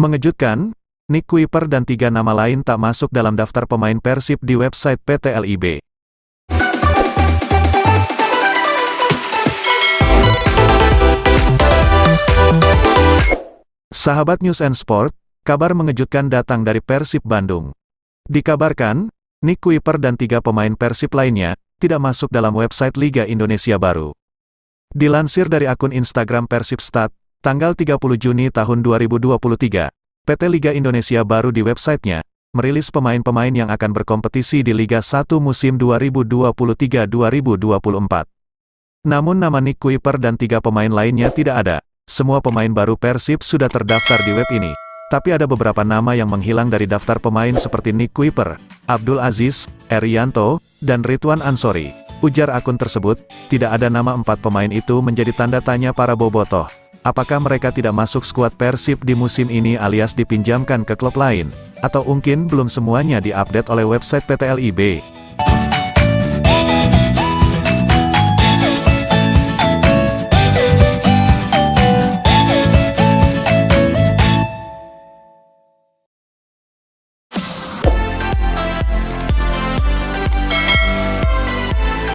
Mengejutkan, Nick Kuiper dan 3 nama lain tak masuk dalam daftar pemain Persib di website PT LIB. Sahabat News and Sport, kabar mengejutkan datang dari Persib Bandung. Dikabarkan, Nick Kuiper dan 3 pemain Persib lainnya tidak masuk dalam website Liga Indonesia Baru. Dilansir dari akun Instagram Persib Stat, tanggal 30 Juni tahun 2023, PT Liga Indonesia Baru di websitenya merilis pemain-pemain yang akan berkompetisi di Liga 1 musim 2023-2024. Namun nama Nick Kuiper dan 3 pemain lainnya tidak ada. Semua pemain baru Persib sudah terdaftar di web ini. Tapi ada beberapa nama yang menghilang dari daftar pemain seperti Nick Kuiper, Abdul Aziz, Erianto, dan Ridwan Ansori. Ujar akun tersebut, tidak ada nama 4 pemain itu menjadi tanda tanya para bobotoh. Apakah mereka tidak masuk skuad Persib di musim ini alias dipinjamkan ke klub lain? Atau mungkin belum semuanya diupdate oleh website PT LIB?